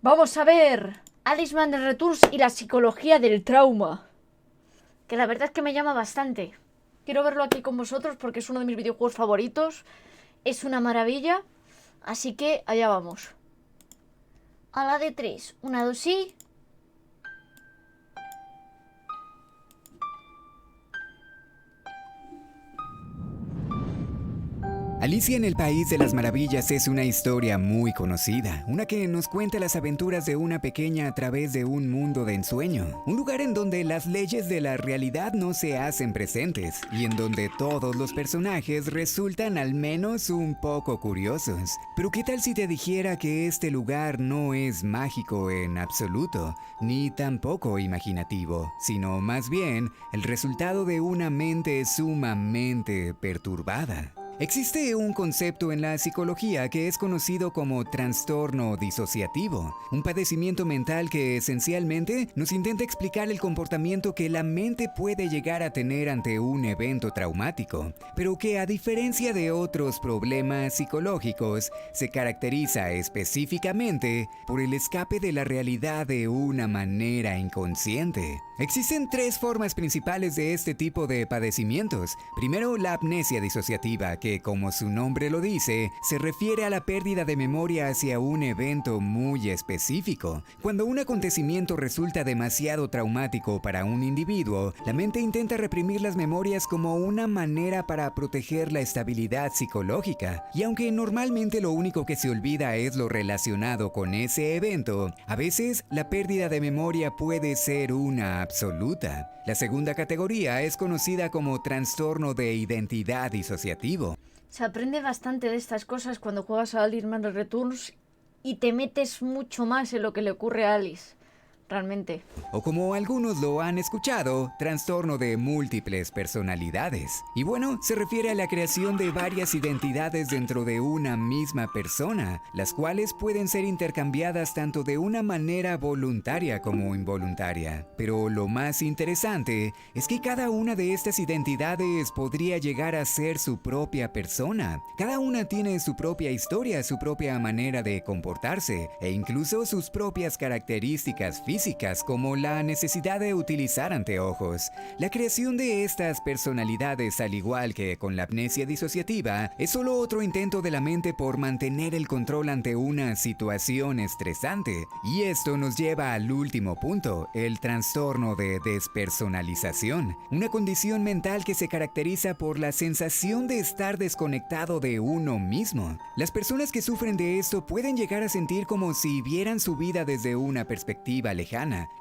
Vamos a ver Alice Madness Returns y la psicología del trauma. Que la verdad es que me llama bastante. Quiero verlo aquí con vosotros porque es uno de mis videojuegos favoritos. Es una maravilla. Así que allá vamos. A la de 3. Una, dos y... Alicia en el País de las Maravillas es una historia muy conocida, una que nos cuenta las aventuras de una pequeña a través de un mundo de ensueño, un lugar en donde las leyes de la realidad no se hacen presentes y en donde todos los personajes resultan al menos un poco curiosos. Pero ¿qué tal si te dijera que este lugar no es mágico en absoluto, ni tampoco imaginativo, sino más bien el resultado de una mente sumamente perturbada? Existe un concepto en la psicología que es conocido como trastorno disociativo, un padecimiento mental que esencialmente nos intenta explicar el comportamiento que la mente puede llegar a tener ante un evento traumático, pero que a diferencia de otros problemas psicológicos, se caracteriza específicamente por el escape de la realidad de una manera inconsciente. Existen tres formas principales de este tipo de padecimientos. Primero, la amnesia disociativa, que como su nombre lo dice, se refiere a la pérdida de memoria hacia un evento muy específico. Cuando un acontecimiento resulta demasiado traumático para un individuo, la mente intenta reprimir las memorias como una manera para proteger la estabilidad psicológica. Y aunque normalmente lo único que se olvida es lo relacionado con ese evento, a veces la pérdida de memoria puede ser una absoluta. La segunda categoría es conocida como trastorno de identidad disociativo. Se aprende bastante de estas cosas cuando juegas a Alice Madness Returns y te metes mucho más en lo que le ocurre a Alice. Realmente. O como algunos lo han escuchado, trastorno de múltiples personalidades. Y bueno, se refiere a la creación de varias identidades dentro de una misma persona, las cuales pueden ser intercambiadas tanto de una manera voluntaria como involuntaria. Pero lo más interesante es que cada una de estas identidades podría llegar a ser su propia persona. Cada una tiene su propia historia, su propia manera de comportarse e incluso sus propias características físicas, como la necesidad de utilizar anteojos. La creación de estas personalidades, al igual que con la amnesia disociativa, es solo otro intento de la mente por mantener el control ante una situación estresante. Y esto nos lleva al último punto, el trastorno de despersonalización, una condición mental que se caracteriza por la sensación de estar desconectado de uno mismo. Las personas que sufren de esto pueden llegar a sentir como si vieran su vida desde una perspectiva lejana,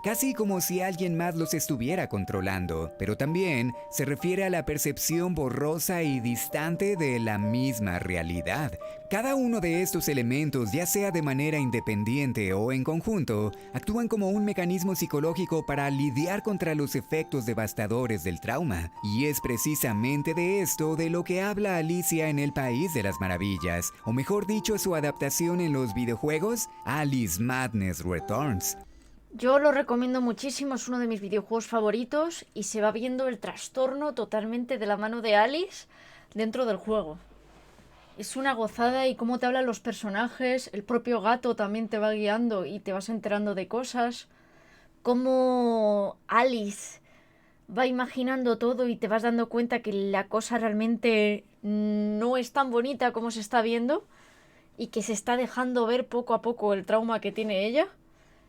casi como si alguien más los estuviera controlando, pero también se refiere a la percepción borrosa y distante de la misma realidad. Cada uno de estos elementos, ya sea de manera independiente o en conjunto, actúan como un mecanismo psicológico para lidiar contra los efectos devastadores del trauma. Y es precisamente de esto de lo que habla Alicia en el País de las Maravillas, o mejor dicho, su adaptación en los videojuegos, Alice Madness Returns. Yo lo recomiendo muchísimo, es uno de mis videojuegos favoritos y se va viendo el trastorno totalmente de la mano de Alice dentro del juego. Es una gozada y cómo te hablan los personajes, el propio gato también te va guiando y te vas enterando de cosas. Cómo Alice va imaginando todo y te vas dando cuenta que la cosa realmente no es tan bonita como se está viendo y que se está dejando ver poco a poco el trauma que tiene ella.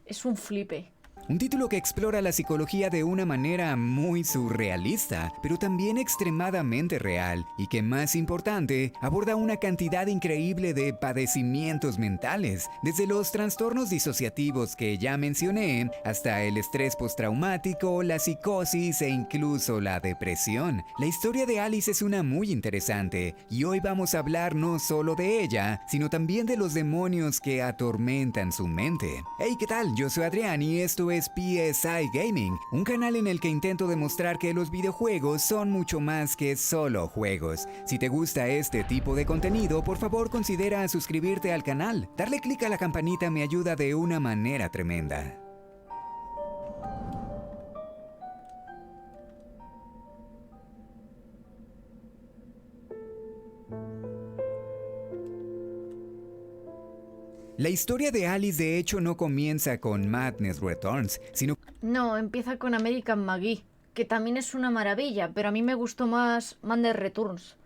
Es un flipe. Un título que explora la psicología de una manera muy surrealista, pero también extremadamente real, y que más importante, aborda una cantidad increíble de padecimientos mentales, desde los trastornos disociativos que ya mencioné, hasta el estrés postraumático, la psicosis e incluso la depresión. La historia de Alice es una muy interesante, y hoy vamos a hablar no solo de ella, sino también de los demonios que atormentan su mente. Hey, ¿qué tal? Yo soy Adrián y esto es PSI Gaming, un canal en el que intento demostrar que los videojuegos son mucho más que solo juegos. Si te gusta este tipo de contenido, por favor considera suscribirte al canal. Darle clic a la campanita me ayuda de una manera tremenda. La historia de Alice de hecho no comienza con Madness Returns, sino... No, empieza con American McGee, que también es una maravilla, pero a mí me gustó más Madness Returns.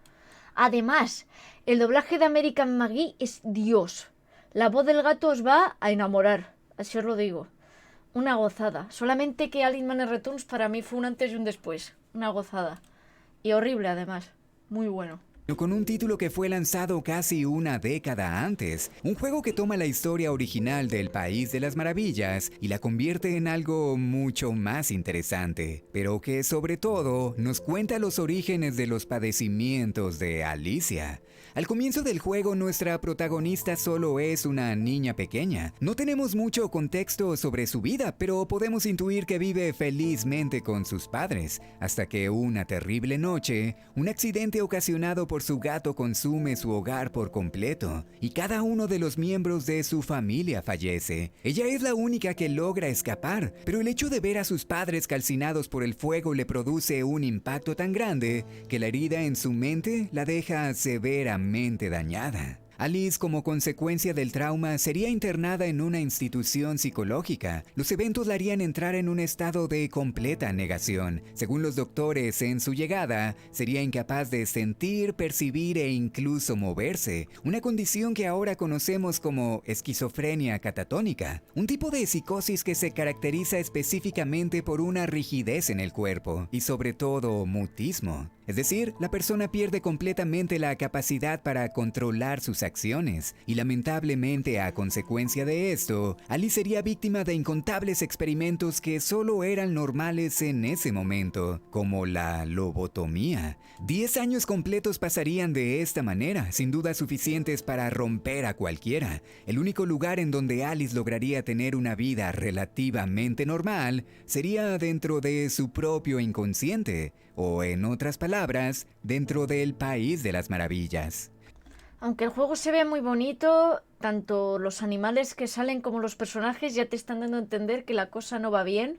Además, el doblaje de American McGee es Dios. La voz del gato os va a enamorar, así os lo digo. Una gozada. Solamente que Alice Madness Returns para mí fue un antes y un después. Una gozada. Y horrible además. Muy bueno. Con un título que fue lanzado casi una década antes, un juego que toma la historia original del País de las Maravillas y la convierte en algo mucho más interesante, pero que sobre todo nos cuenta los orígenes de los padecimientos de Alicia. Al comienzo del juego, nuestra protagonista solo es una niña pequeña. No tenemos mucho contexto sobre su vida, pero podemos intuir que vive felizmente con sus padres, hasta que una terrible noche, un accidente ocasionado por su gato consume su hogar por completo, y cada uno de los miembros de su familia fallece. Ella es la única que logra escapar, pero el hecho de ver a sus padres calcinados por el fuego le produce un impacto tan grande que la herida en su mente la deja severamente dañada. Alice, como consecuencia del trauma, sería internada en una institución psicológica. Los eventos la harían entrar en un estado de completa negación. Según los doctores, en su llegada, sería incapaz de sentir, percibir e incluso moverse, una condición que ahora conocemos como esquizofrenia catatónica, un tipo de psicosis que se caracteriza específicamente por una rigidez en el cuerpo y sobre todo mutismo. Es decir, la persona pierde completamente la capacidad para controlar sus acciones, y lamentablemente a consecuencia de esto, Alice sería víctima de incontables experimentos que solo eran normales en ese momento, como la lobotomía. 10 años completos pasarían de esta manera, sin duda suficientes para romper a cualquiera. El único lugar en donde Alice lograría tener una vida relativamente normal sería dentro de su propio inconsciente, o en otras palabras, dentro del País de las Maravillas. Aunque el juego se ve muy bonito, tanto los animales que salen como los personajes ya te están dando a entender que la cosa no va bien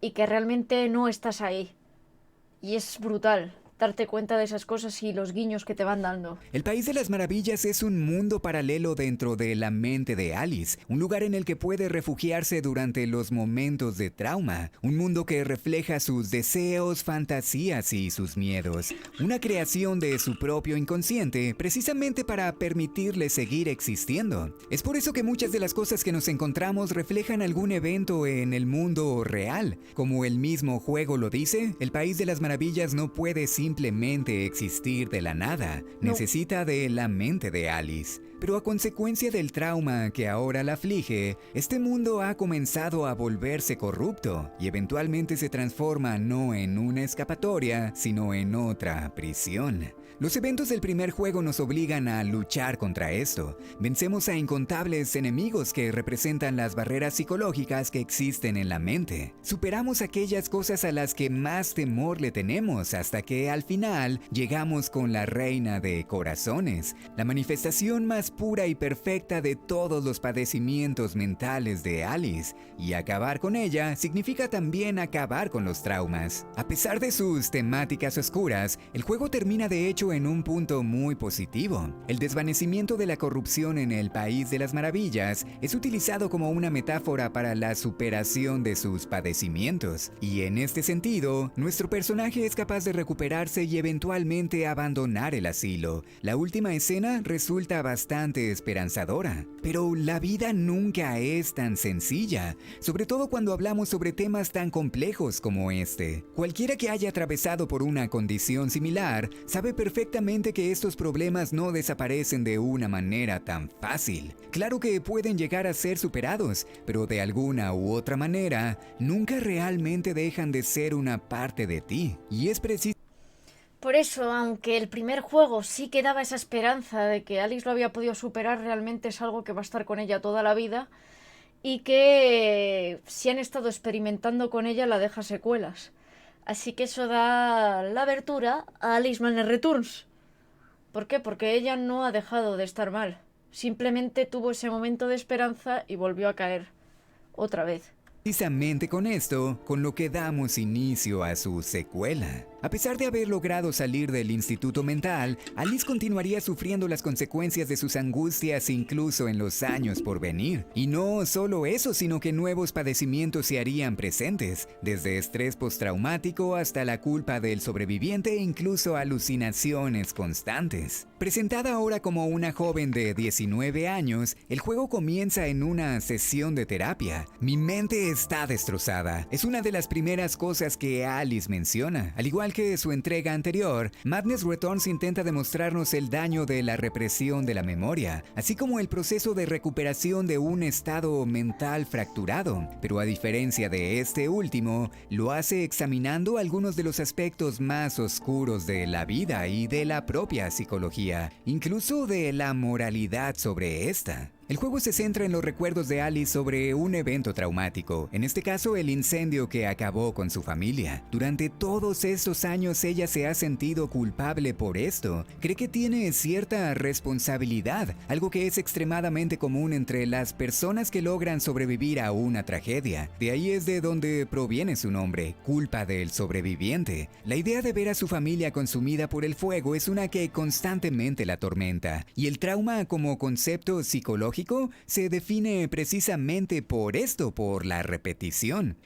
y que realmente no estás ahí. Y es brutal darte cuenta de esas cosas y los guiños que te van dando. El País de las Maravillas es un mundo paralelo dentro de la mente de Alice, un lugar en el que puede refugiarse durante los momentos de trauma, un mundo que refleja sus deseos, fantasías y sus miedos, una creación de su propio inconsciente precisamente para permitirle seguir existiendo. Es por eso que muchas de las cosas que nos encontramos reflejan algún evento en el mundo real. Como el mismo juego lo dice, el País de las Maravillas no puede simplemente existir de la nada, necesita de la mente de Alice. Pero a consecuencia del trauma que ahora la aflige, este mundo ha comenzado a volverse corrupto y eventualmente se transforma no en una escapatoria, sino en otra prisión. Los eventos del primer juego nos obligan a luchar contra esto. Vencemos a incontables enemigos que representan las barreras psicológicas que existen en la mente. Superamos aquellas cosas a las que más temor le tenemos hasta que al final llegamos con la Reina de Corazones, la manifestación más pura y perfecta de todos los padecimientos mentales de Alice, y acabar con ella significa también acabar con los traumas. A pesar de sus temáticas oscuras, el juego termina de hecho en un punto muy positivo. El desvanecimiento de la corrupción en el País de las Maravillas es utilizado como una metáfora para la superación de sus padecimientos, y en este sentido, nuestro personaje es capaz de recuperarse y eventualmente abandonar el asilo. La última escena resulta bastante esperanzadora, pero la vida nunca es tan sencilla, sobre todo cuando hablamos sobre temas tan complejos como este. Cualquiera que haya atravesado por una condición similar sabe perfectamente que estos problemas no desaparecen de una manera tan fácil. Claro que pueden llegar a ser superados, pero de alguna u otra manera, nunca realmente dejan de ser una parte de ti. Y es preciso. Por eso, aunque el primer juego sí que daba esa esperanza de que Alice lo había podido superar, realmente es algo que va a estar con ella toda la vida y que si han estado experimentando con ella la deja secuelas. Así que eso da la abertura a Alice Madness Returns. ¿Por qué? Porque ella no ha dejado de estar mal. Simplemente tuvo ese momento de esperanza y volvió a caer otra vez. Precisamente con esto, con lo que damos inicio a su secuela. A pesar de haber logrado salir del instituto mental, Alice continuaría sufriendo las consecuencias de sus angustias incluso en los años por venir. Y no solo eso, sino que nuevos padecimientos se harían presentes, desde estrés postraumático hasta la culpa del sobreviviente e incluso alucinaciones constantes. Presentada ahora como una joven de 19 años, el juego comienza en una sesión de terapia. Mi mente está destrozada. Es una de las primeras cosas que Alice menciona. Al igual que su entrega anterior, Madness Returns intenta demostrarnos el daño de la represión de la memoria, así como el proceso de recuperación de un estado mental fracturado. Pero a diferencia de este último, lo hace examinando algunos de los aspectos más oscuros de la vida y de la propia psicología, incluso de la moralidad sobre esta. El juego se centra en los recuerdos de Alice sobre un evento traumático, en este caso el incendio que acabó con su familia. Durante todos estos años ella se ha sentido culpable por esto. Cree que tiene cierta responsabilidad, algo que es extremadamente común entre las personas que logran sobrevivir a una tragedia. De ahí es de donde proviene su nombre, culpa del sobreviviente. La idea de ver a su familia consumida por el fuego es una que constantemente la atormenta, y el trauma como concepto psicológico se define precisamente por esto, por la repetición.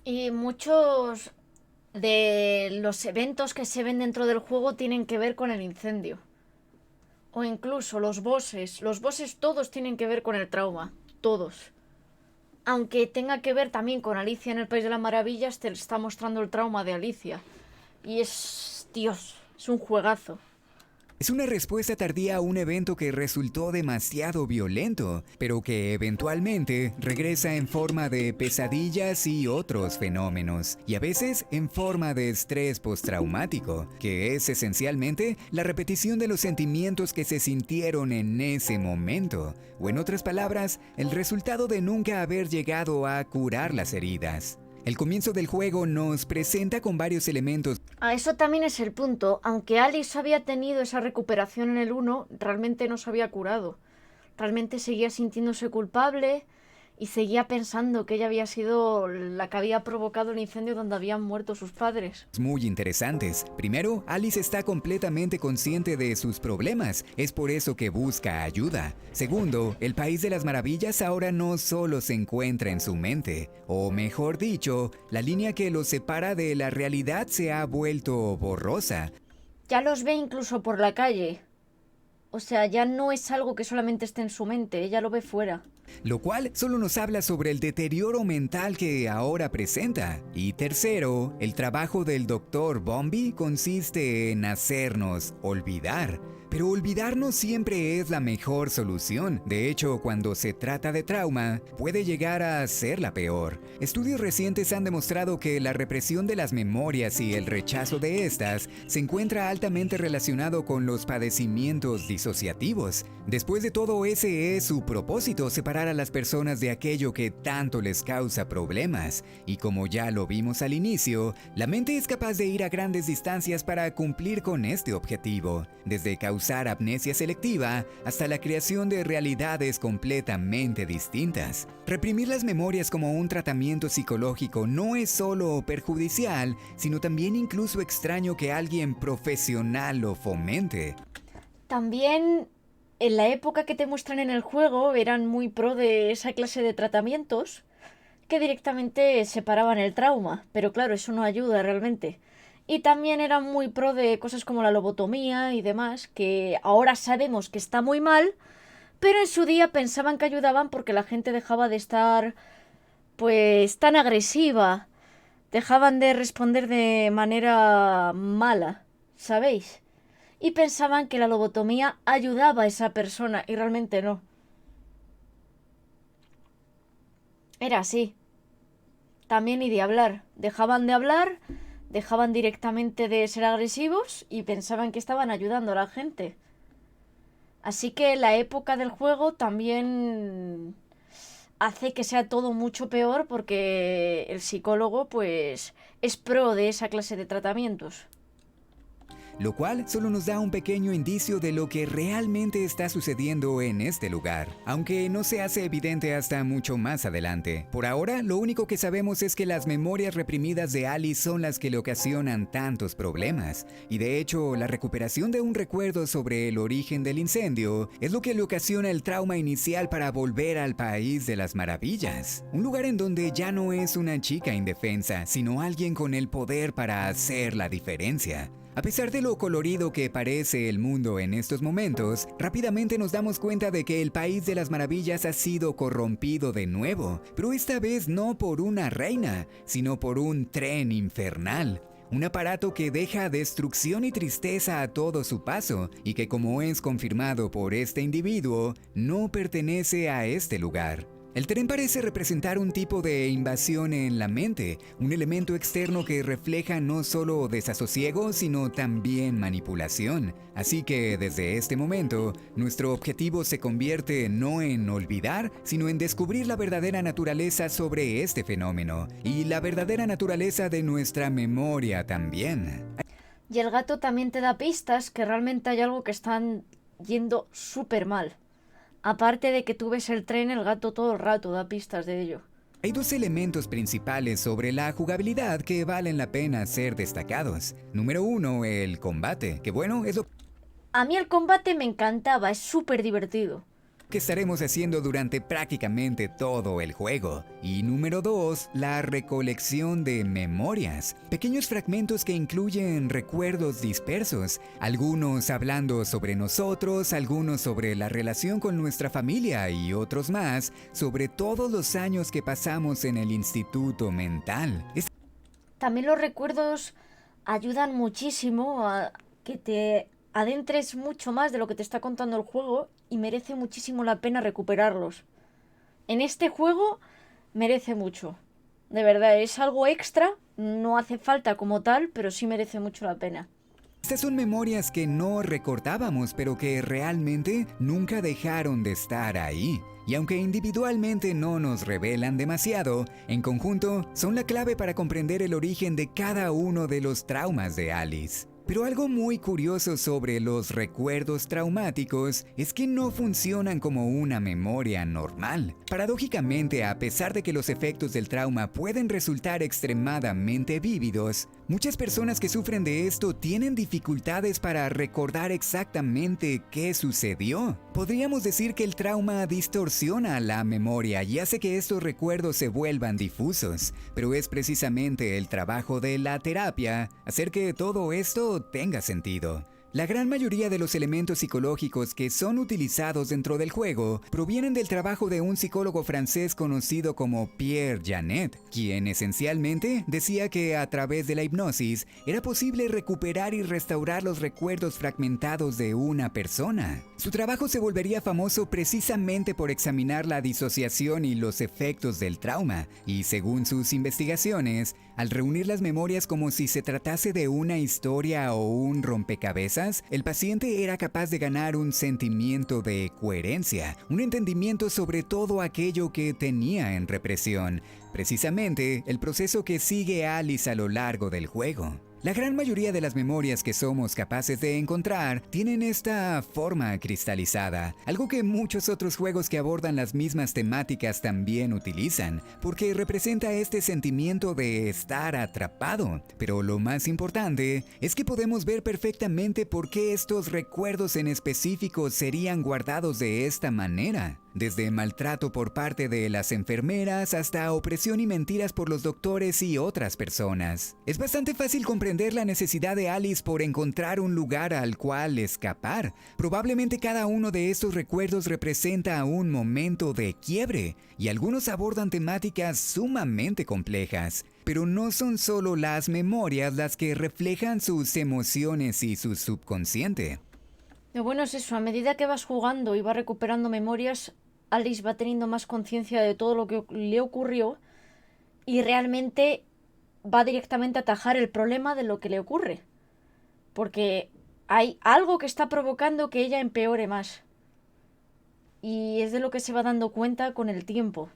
Y muchos de los eventos que se ven dentro del juego tienen que ver con el incendio. O incluso los bosses. Los bosses todos tienen que ver con el trauma. Todos. Aunque tenga que ver también con Alicia en el País de las Maravillas, te está mostrando el trauma de Alicia. Y es... Dios, es un juegazo. Es una respuesta tardía a un evento que resultó demasiado violento, pero que eventualmente regresa en forma de pesadillas y otros fenómenos, y a veces en forma de estrés postraumático, que es esencialmente la repetición de los sentimientos que se sintieron en ese momento, o en otras palabras, el resultado de nunca haber llegado a curar las heridas. El comienzo del juego nos presenta con varios elementos. Eso también es el punto. Aunque Alice había tenido esa recuperación en el 1, realmente no se había curado. Realmente seguía sintiéndose culpable y seguía pensando que ella había sido la que había provocado el incendio donde habían muerto sus padres. Muy interesantes. Primero, Alice está completamente consciente de sus problemas, es por eso que busca ayuda. Segundo, el País de las Maravillas ahora no solo se encuentra en su mente, o mejor dicho, la línea que los separa de la realidad se ha vuelto borrosa. Ya los ve incluso por la calle. O sea, ya no es algo que solamente esté en su mente, ella lo ve fuera. Lo cual solo nos habla sobre el deterioro mental que ahora presenta. Y tercero, el trabajo del Dr. Bombi consiste en hacernos olvidar. Pero olvidar no siempre es la mejor solución. De hecho, cuando se trata de trauma, puede llegar a ser la peor. Estudios recientes han demostrado que la represión de las memorias y el rechazo de estas se encuentra altamente relacionado con los padecimientos disociativos. Después de todo, ese es su propósito, separar a las personas de aquello que tanto les causa problemas. Y como ya lo vimos al inicio, la mente es capaz de ir a grandes distancias para cumplir con este objetivo. Desde causar amnesia selectiva hasta la creación de realidades completamente distintas. Reprimir las memorias como un tratamiento psicológico no es solo perjudicial, sino también incluso extraño que alguien profesional lo fomente. También en la época que te muestran en el juego eran muy pro de esa clase de tratamientos que directamente separaban el trauma, pero claro, eso no ayuda realmente. Y también eran muy pro de cosas como la lobotomía y demás, que ahora sabemos que está muy mal, pero en su día pensaban que ayudaban porque la gente dejaba de estar, pues, tan agresiva. Dejaban de responder de manera mala, ¿sabéis? Y pensaban que la lobotomía ayudaba a esa persona y realmente no. Era así. También y de hablar. Dejaban de hablar, dejaban directamente de ser agresivos y pensaban que estaban ayudando a la gente. Así que la época del juego también hace que sea todo mucho peor porque el psicólogo pues es pro de esa clase de tratamientos. lo cual solo nos da un pequeño indicio de lo que realmente está sucediendo en este lugar, aunque no se hace evidente hasta mucho más adelante. Por ahora, lo único que sabemos es que las memorias reprimidas de Alice son las que le ocasionan tantos problemas, y de hecho, la recuperación de un recuerdo sobre el origen del incendio es lo que le ocasiona el trauma inicial para volver al país de las maravillas, un lugar en donde ya no es una chica indefensa, sino alguien con el poder para hacer la diferencia. A pesar de lo colorido que parece el mundo en estos momentos, rápidamente nos damos cuenta de que el país de las maravillas ha sido corrompido de nuevo, pero esta vez no por una reina, sino por un tren infernal. Un aparato que deja destrucción y tristeza a todo su paso y que, como es confirmado por este individuo, no pertenece a este lugar. El tren parece representar un tipo de invasión en la mente, un elemento externo que refleja no solo desasosiego, sino también manipulación. Así que desde este momento, nuestro objetivo se convierte no en olvidar, sino en descubrir la verdadera naturaleza sobre este fenómeno, y la verdadera naturaleza de nuestra memoria también. Y el gato también te da pistas que realmente hay algo que están yendo súper mal. Aparte de que tú ves el tren, el gato todo el rato da pistas de ello. Hay dos elementos principales sobre la jugabilidad que valen la pena ser destacados. Número 1, el combate, que bueno, es lo A mí el combate me encantaba, es súper divertido. que estaremos haciendo durante prácticamente todo el juego. Y número 2, la recolección de memorias, pequeños fragmentos que incluyen recuerdos dispersos, algunos hablando sobre nosotros, algunos sobre la relación con nuestra familia y otros más sobre todos los años que pasamos en el instituto mental. También los recuerdos ayudan muchísimo a que te adentres mucho más de lo que te está contando el juego y merece muchísimo la pena recuperarlos. En este juego merece mucho. De verdad, es algo extra, no hace falta como tal, pero sí merece mucho la pena. Estas son memorias que no recordábamos, pero que realmente nunca dejaron de estar ahí. Y aunque individualmente no nos revelan demasiado, en conjunto son la clave para comprender el origen de cada uno de los traumas de Alice. Pero algo muy curioso sobre los recuerdos traumáticos es que no funcionan como una memoria normal. Paradójicamente, a pesar de que los efectos del trauma pueden resultar extremadamente vívidos, muchas personas que sufren de esto tienen dificultades para recordar exactamente qué sucedió. Podríamos decir que el trauma distorsiona la memoria y hace que estos recuerdos se vuelvan difusos, pero es precisamente el trabajo de la terapia hacer que todo esto tenga sentido. La gran mayoría de los elementos psicológicos que son utilizados dentro del juego provienen del trabajo de un psicólogo francés conocido como Pierre Janet, quien esencialmente decía que a través de la hipnosis era posible recuperar y restaurar los recuerdos fragmentados de una persona. Su trabajo se volvería famoso precisamente por examinar la disociación y los efectos del trauma, y según sus investigaciones, al reunir las memorias como si se tratase de una historia o un rompecabezas, el paciente era capaz de ganar un sentimiento de coherencia, un entendimiento sobre todo aquello que tenía en represión, precisamente el proceso que sigue Alice a lo largo del juego. La gran mayoría de las memorias que somos capaces de encontrar tienen esta forma cristalizada, algo que muchos otros juegos que abordan las mismas temáticas también utilizan, porque representa este sentimiento de estar atrapado. Pero lo más importante es que podemos ver perfectamente por qué estos recuerdos en específico serían guardados de esta manera. Desde maltrato por parte de las enfermeras hasta opresión y mentiras por los doctores y otras personas. Es bastante fácil comprender la necesidad de Alice por encontrar un lugar al cual escapar. Probablemente cada uno de estos recuerdos representa un momento de quiebre, y algunos abordan temáticas sumamente complejas. Pero no son solo las memorias las que reflejan sus emociones y su subconsciente. Lo bueno es eso, a medida que vas jugando y vas recuperando memorias, Alice va teniendo más conciencia de todo lo que le ocurrió y realmente va directamente a atajar el problema de lo que le ocurre. Porque hay algo que está provocando que ella empeore más. Y es de lo que se va dando cuenta con el tiempo.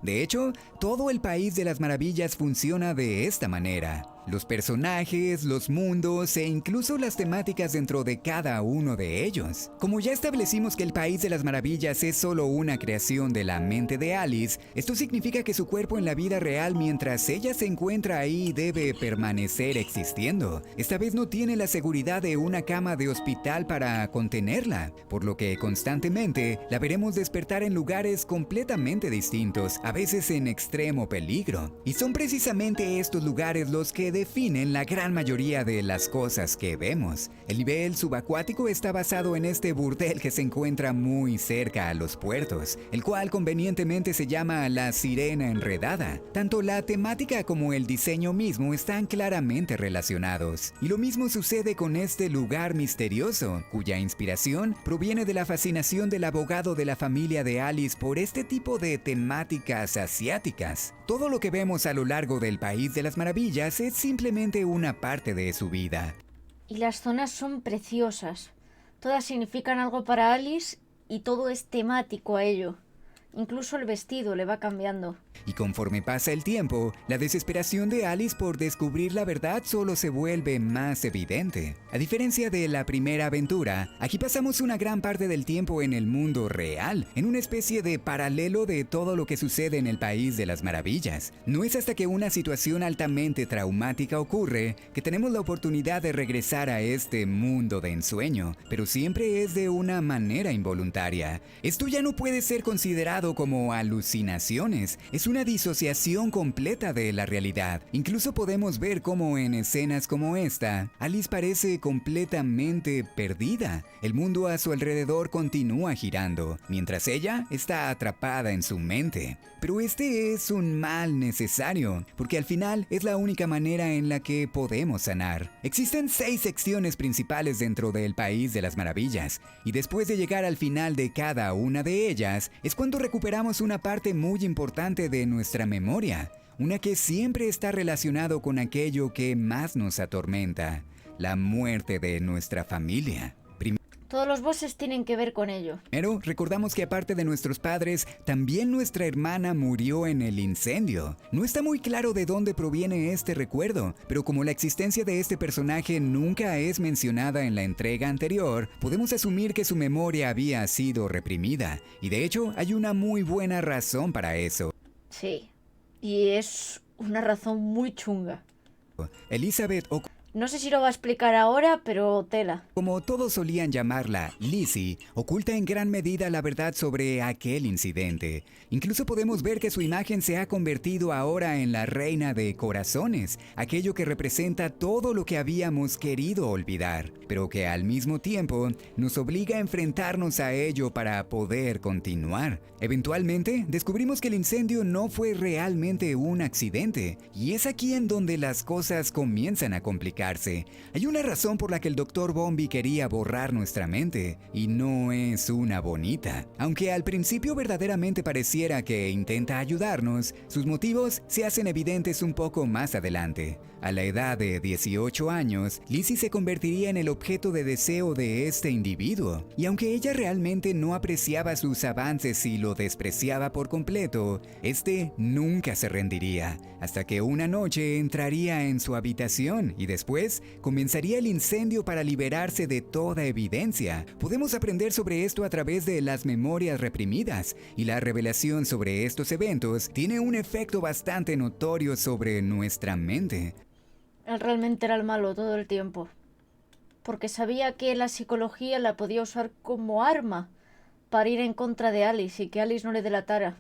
De hecho, todo el país de las maravillas funciona de esta manera. los personajes, los mundos e incluso las temáticas dentro de cada uno de ellos. Como ya establecimos que el País de las Maravillas es solo una creación de la mente de Alice, esto significa que su cuerpo en la vida real mientras ella se encuentra ahí debe permanecer existiendo. Esta vez no tiene la seguridad de una cama de hospital para contenerla, por lo que constantemente la veremos despertar en lugares completamente distintos, a veces en extremo peligro. Y son precisamente estos lugares los que definen la gran mayoría de las cosas que vemos. El nivel subacuático está basado en este burdel que se encuentra muy cerca a los puertos, el cual convenientemente se llama la Sirena Enredada. Tanto la temática como el diseño mismo están claramente relacionados. Y lo mismo sucede con este lugar misterioso, cuya inspiración proviene de la fascinación del abogado de la familia de Alice por este tipo de temáticas asiáticas. Todo lo que vemos a lo largo del País de las Maravillas es simplemente una parte de su vida. Y las zonas son preciosas. Todas significan algo para Alice y todo es temático a ello. Incluso el vestido le va cambiando. Y conforme pasa el tiempo, la desesperación de Alice por descubrir la verdad solo se vuelve más evidente. A diferencia de la primera aventura, aquí pasamos una gran parte del tiempo en el mundo real, en una especie de paralelo de todo lo que sucede en el País de las Maravillas. No es hasta que una situación altamente traumática ocurre que tenemos la oportunidad de regresar a este mundo de ensueño, pero siempre es de una manera involuntaria. Esto ya no puede ser considerado como alucinaciones, es una disociación completa de la realidad. Incluso podemos ver cómo en escenas como esta, Alice parece completamente perdida. El mundo a su alrededor continúa girando, mientras ella está atrapada en su mente. Pero este es un mal necesario, porque al final es la única manera en la que podemos sanar. Existen 6 secciones principales dentro del País de las Maravillas, y después de llegar al final de cada una de ellas, es cuando recuperamos una parte muy importante de nuestra memoria, una que siempre está relacionado con aquello que más nos atormenta, la muerte de nuestra familia. Todos los bosses tienen que ver con ello. Pero recordamos que aparte de nuestros padres, también nuestra hermana murió en el incendio. No está muy claro de dónde proviene este recuerdo, pero como la existencia de este personaje nunca es mencionada en la entrega anterior, podemos asumir que su memoria había sido reprimida. Y de hecho, hay una muy buena razón para eso. Sí, y es una razón muy chunga. Elizabeth No sé si lo va a explicar ahora, pero tela. como todos solían llamarla, Lizzie, oculta en gran medida la verdad sobre aquel incidente. Incluso podemos ver que su imagen se ha convertido ahora en la reina de corazones, aquello que representa todo lo que habíamos querido olvidar, pero que al mismo tiempo nos obliga a enfrentarnos a ello para poder continuar. Eventualmente, descubrimos que el incendio no fue realmente un accidente, y es aquí en donde las cosas comienzan a complicarse. Hay una razón por la que el Dr. Bombi quería borrar nuestra mente, y no es una bonita. Aunque al principio verdaderamente pareciera que intenta ayudarnos, sus motivos se hacen evidentes un poco más adelante. A la edad de 18 años, Lizzie se convertiría en el objeto de deseo de este individuo, y aunque ella realmente no apreciaba sus avances y lo despreciaba por completo, este nunca se rendiría, hasta que una noche entraría en su habitación y después comenzaría el incendio para liberarse de toda evidencia. Podemos aprender sobre esto a través de las memorias reprimidas, y la revelación sobre estos eventos tiene un efecto bastante notorio sobre nuestra mente. Él realmente era el malo todo el tiempo. Porque sabía que la psicología la podía usar como arma para ir en contra de Alice y que Alice no le delatara.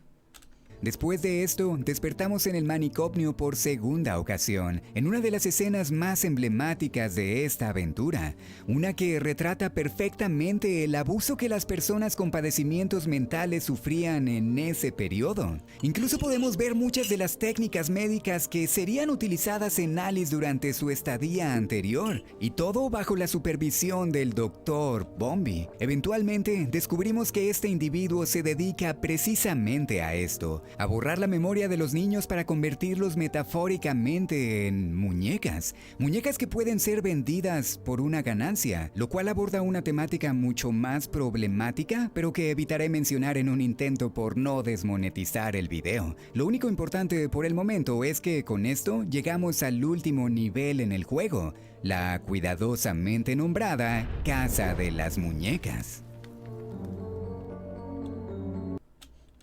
Después de esto, despertamos en el manicomio por segunda ocasión, en una de las escenas más emblemáticas de esta aventura, una que retrata perfectamente el abuso que las personas con padecimientos mentales sufrían en ese periodo. Incluso podemos ver muchas de las técnicas médicas que serían utilizadas en Alice durante su estadía anterior, y todo bajo la supervisión del Dr. Bombi. Eventualmente, descubrimos que este individuo se dedica precisamente a esto. a borrar la memoria de los niños para convertirlos metafóricamente en muñecas. Muñecas que pueden ser vendidas por una ganancia, lo cual aborda una temática mucho más problemática, pero que evitaré mencionar en un intento por no desmonetizar el video. Lo único importante por el momento es que con esto llegamos al último nivel en el juego, la cuidadosamente nombrada Casa de las Muñecas.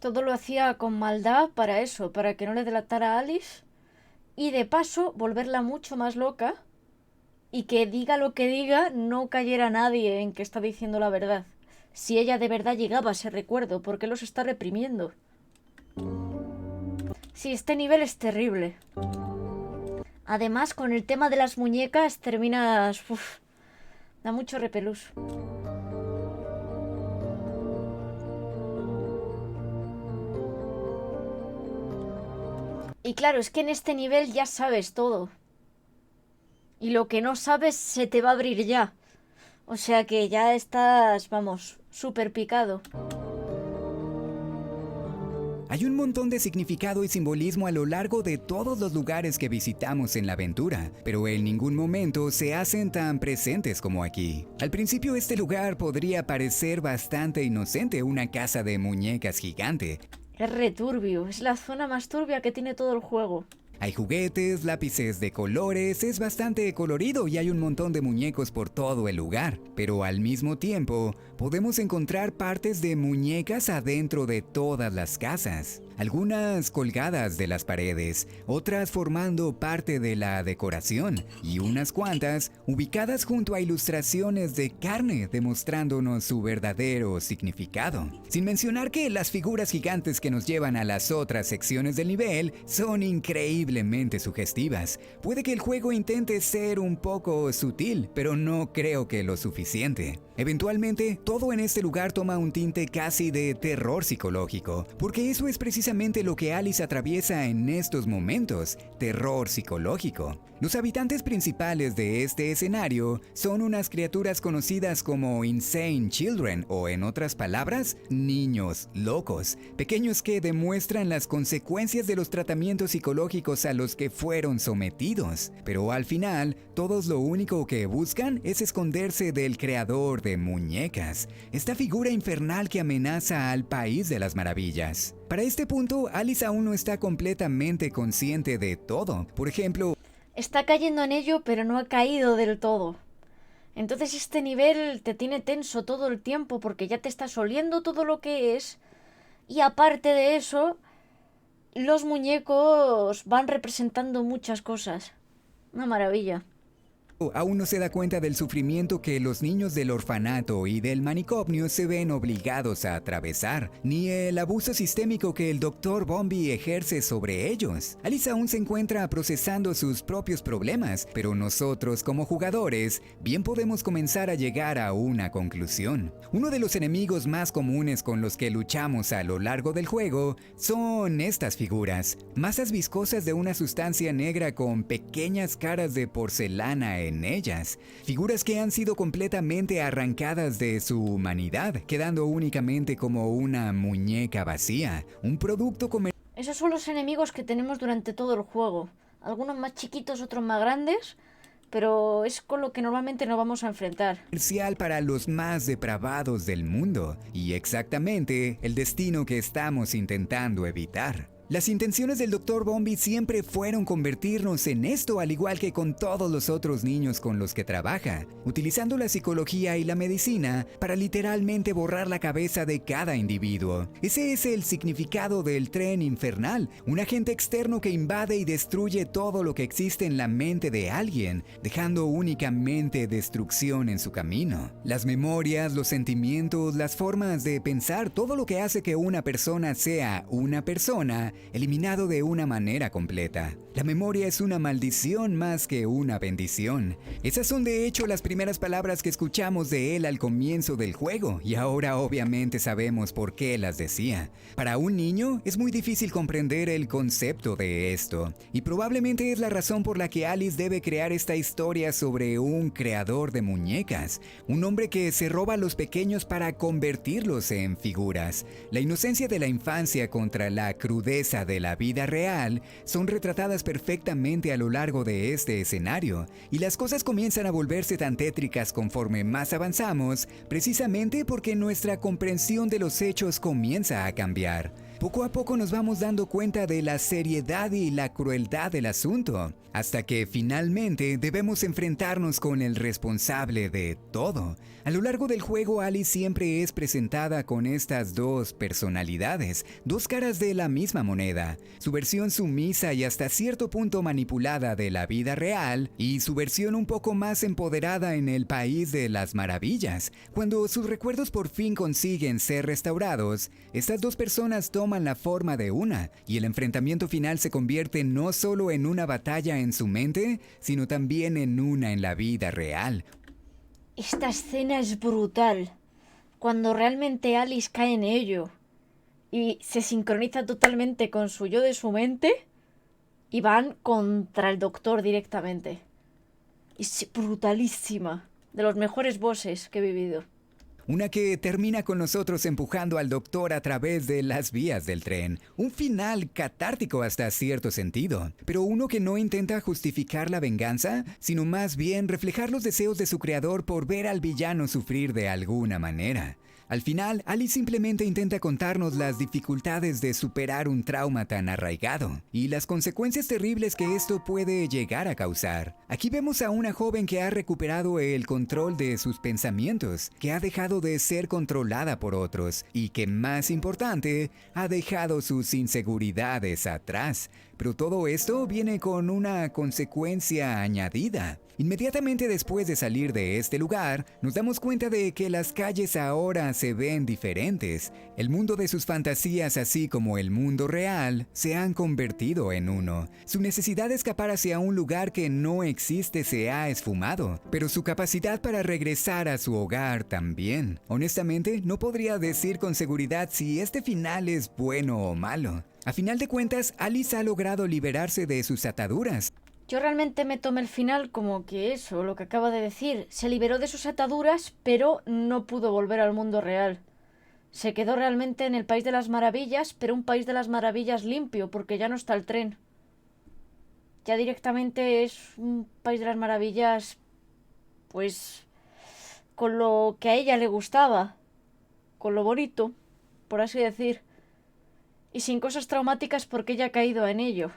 Todo lo hacía con maldad para eso, para que no le delatara a Alice y de paso volverla mucho más loca y que diga lo que diga no cayera nadie en que está diciendo la verdad. Si ella de verdad llegaba a ese recuerdo, ¿por qué los está reprimiendo? Sí, este nivel es terrible. Además, con el tema de las muñecas terminas... da mucho repelús. Y claro, es que en este nivel ya sabes todo. Y lo que no sabes se te va a abrir ya. O sea que ya estás, vamos, súper picado. Hay un montón de significado y simbolismo a lo largo de todos los lugares que visitamos en la aventura, pero en ningún momento se hacen tan presentes como aquí. Al principio este lugar podría parecer bastante inocente, una casa de muñecas gigante. Es returbio, es la zona más turbia que tiene todo el juego. Hay juguetes, lápices de colores, es bastante colorido y hay un montón de muñecos por todo el lugar. Pero al mismo tiempo, podemos encontrar partes de muñecas adentro de todas las casas. Algunas colgadas de las paredes, otras formando parte de la decoración y unas cuantas ubicadas junto a ilustraciones de carne demostrándonos su verdadero significado. Sin mencionar que las figuras gigantes que nos llevan a las otras secciones del nivel son increíblemente sugestivas. Puede que el juego intente ser un poco sutil, pero no creo que lo suficiente. Eventualmente, todo en este lugar toma un tinte casi de terror psicológico, porque eso es precisamente lo que Alice atraviesa en estos momentos, terror psicológico. Los habitantes principales de este escenario son unas criaturas conocidas como Insane Children, o en otras palabras, niños locos, pequeños que demuestran las consecuencias de los tratamientos psicológicos a los que fueron sometidos. Pero al final, todos lo único que buscan es esconderse del creador de muñecas, esta figura infernal que amenaza al país de las maravillas. Para este punto, Alice aún no está completamente consciente de todo. Por ejemplo, está cayendo en ello, pero no ha caído del todo. Entonces este nivel te tiene tenso todo el tiempo porque ya te estás oliendo todo lo que es. Y aparte de eso, los muñecos van representando muchas cosas. Una maravilla. aún no se da cuenta del sufrimiento que los niños del orfanato y del manicomio se ven obligados a atravesar, ni el abuso sistémico que el Dr. Bombi ejerce sobre ellos. Alice aún se encuentra procesando sus propios problemas, pero nosotros como jugadores bien podemos comenzar a llegar a una conclusión. Uno de los enemigos más comunes con los que luchamos a lo largo del juego son estas figuras, masas viscosas de una sustancia negra con pequeñas caras de porcelana en ellas, figuras que han sido completamente arrancadas de su humanidad, quedando únicamente como una muñeca vacía, un producto comercial. Esos son los enemigos que tenemos durante todo el juego, algunos más chiquitos, otros más grandes, pero es con lo que normalmente nos vamos a enfrentar. Para los más depravados del mundo, y exactamente el destino que estamos intentando evitar. Las intenciones del Dr. Bombi siempre fueron convertirnos en esto, al igual que con todos los otros niños con los que trabaja, utilizando la psicología y la medicina para literalmente borrar la cabeza de cada individuo. Ese es el significado del tren infernal, un agente externo que invade y destruye todo lo que existe en la mente de alguien, dejando únicamente destrucción en su camino. Las memorias, los sentimientos, las formas de pensar, todo lo que hace que una persona sea una persona, eliminado de una manera completa. La memoria es una maldición más que una bendición. Esas son de hecho las primeras palabras que escuchamos de él al comienzo del juego, y ahora obviamente sabemos por qué las decía. Para un niño es muy difícil comprender el concepto de esto, y probablemente es la razón por la que Alice debe crear esta historia sobre un creador de muñecas, un hombre que se roba a los pequeños para convertirlos en figuras. La inocencia de la infancia contra la crudeza de la vida real son retratadas perfectamente a lo largo de este escenario, y las cosas comienzan a volverse tan tétricas conforme más avanzamos, precisamente porque nuestra comprensión de los hechos comienza a cambiar. Poco a poco nos vamos dando cuenta de la seriedad y la crueldad del asunto, hasta que finalmente debemos enfrentarnos con el responsable de todo. A lo largo del juego, Alice siempre es presentada con estas dos personalidades, dos caras de la misma moneda: su versión sumisa y hasta cierto punto manipulada de la vida real, y su versión un poco más empoderada en el País de las Maravillas. Cuando sus recuerdos por fin consiguen ser restaurados, estas dos personas toman la forma de una, y el enfrentamiento final se convierte no solo en una batalla en su mente, sino también en una en la vida real. Esta escena es brutal. Cuando realmente Alice cae en ello y se sincroniza totalmente con su yo de su mente y van contra el doctor directamente. Es brutalísima. De los mejores bosses que he vivido. Una que termina con nosotros empujando al doctor a través de las vías del tren. Un final catártico hasta cierto sentido, pero uno que no intenta justificar la venganza, sino más bien reflejar los deseos de su creador por ver al villano sufrir de alguna manera. Al final, Alice simplemente intenta contarnos las dificultades de superar un trauma tan arraigado y las consecuencias terribles que esto puede llegar a causar. Aquí vemos a una joven que ha recuperado el control de sus pensamientos, que ha dejado de ser controlada por otros y que, más importante, ha dejado sus inseguridades atrás. Pero todo esto viene con una consecuencia añadida. Inmediatamente después de salir de este lugar, nos damos cuenta de que las calles ahora se ven diferentes. El mundo de sus fantasías, así como el mundo real, se han convertido en uno. Su necesidad de escapar hacia un lugar que no existe se ha esfumado, pero su capacidad para regresar a su hogar también. Honestamente, no podría decir con seguridad si este final es bueno o malo. A final de cuentas, Alice ha logrado liberarse de sus ataduras. Yo realmente me tomé el final como que eso, lo que acaba de decir. Se liberó de sus ataduras, pero no pudo volver al mundo real. Se quedó realmente en el País de las Maravillas, pero un País de las Maravillas limpio, porque ya no está el tren. Ya directamente es un País de las Maravillas, pues, con lo que a ella le gustaba, con lo bonito, por así decir, y sin cosas traumáticas porque ella ha caído en ello.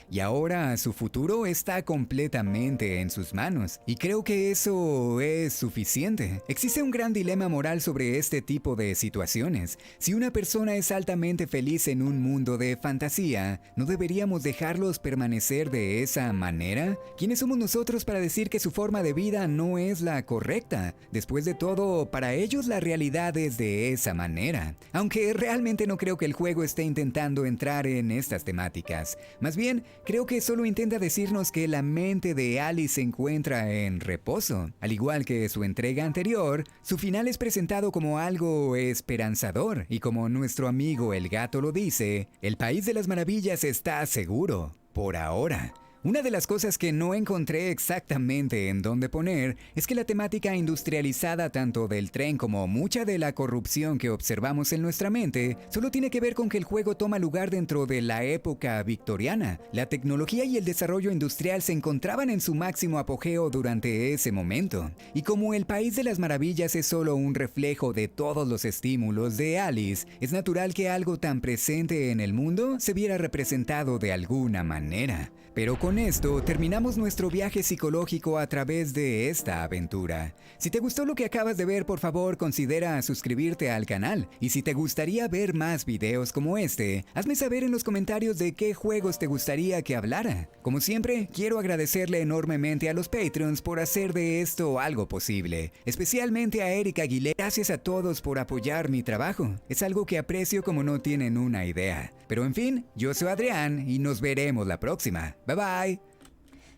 Y ahora su futuro está completamente en sus manos, y creo que eso es suficiente. Existe un gran dilema moral sobre este tipo de situaciones. Si una persona es altamente feliz en un mundo de fantasía, ¿no deberíamos dejarlos permanecer de esa manera? ¿Quiénes somos nosotros para decir que su forma de vida no es la correcta? Después de todo, para ellos la realidad es de esa manera. Aunque realmente no creo que el juego esté intentando entrar en estas temáticas. Más bien, creo que solo intenta decirnos que la mente de Alice se encuentra en reposo. Al igual que su entrega anterior, su final es presentado como algo esperanzador, y como nuestro amigo el gato lo dice, el País de las Maravillas está seguro, por ahora. Una de las cosas que no encontré exactamente en dónde poner es que la temática industrializada tanto del tren como mucha de la corrupción que observamos en nuestra mente solo tiene que ver con que el juego toma lugar dentro de la época victoriana. La tecnología y el desarrollo industrial se encontraban en su máximo apogeo durante ese momento. Y como el País de las Maravillas es solo un reflejo de todos los estímulos de Alice, es natural que algo tan presente en el mundo se viera representado de alguna manera. Pero con con esto terminamos nuestro viaje psicológico a través de esta aventura. Si te gustó lo que acabas de ver, por favor considera suscribirte al canal. Y si te gustaría ver más videos como este, hazme saber en los comentarios de qué juegos te gustaría que hablara. Como siempre, quiero agradecerle enormemente a los Patreons por hacer de esto algo posible. Especialmente a Erika Aguilera. Gracias a todos por apoyar mi trabajo. Es algo que aprecio como no tienen una idea. Pero en fin, yo soy Adrián y nos veremos la próxima. Bye bye.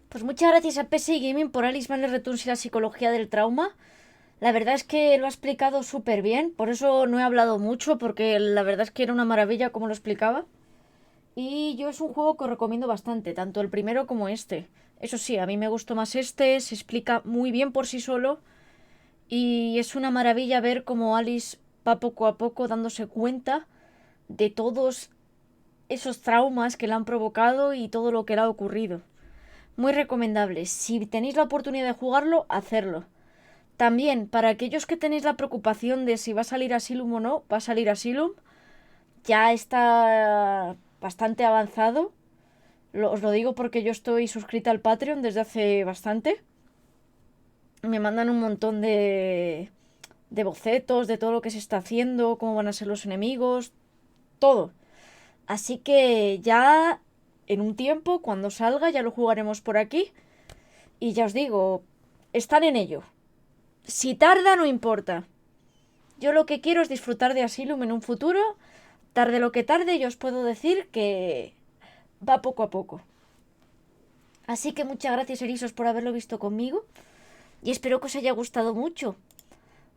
Pues muchas gracias a PC Gaming por Alice Madness Returns y la psicología del trauma. La verdad es que lo ha explicado súper bien, por eso no he hablado mucho, porque la verdad es que era una maravilla como lo explicaba. Y yo es un juego que os recomiendo bastante, tanto el primero como este. Eso sí, a mí me gustó más este, se explica muy bien por sí solo. Y es una maravilla ver cómo Alice va poco a poco dándose cuenta de todos esos traumas que le han provocado y todo lo que le ha ocurrido. Muy recomendable. Si tenéis la oportunidad de jugarlo, hacerlo. También, para aquellos que tenéis la preocupación de si va a salir Asylum o no, va a salir Asylum. Ya está bastante avanzado. Os lo digo porque yo estoy suscrita al Patreon desde hace bastante. Me mandan un montón de bocetos de todo lo que se está haciendo, cómo van a ser los enemigos, todo. Así que ya en un tiempo, cuando salga, ya lo jugaremos por aquí. Y ya os digo, están en ello. Si tarda, no importa. Yo lo que quiero es disfrutar de Asylum en un futuro. Tarde lo que tarde, yo os puedo decir que va poco a poco. Así que muchas gracias, Erizos, por haberlo visto conmigo. Y espero que os haya gustado mucho.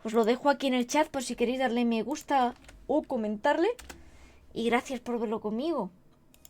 Os lo dejo aquí en el chat por si queréis darle me gusta o comentarle. Y gracias por verlo conmigo.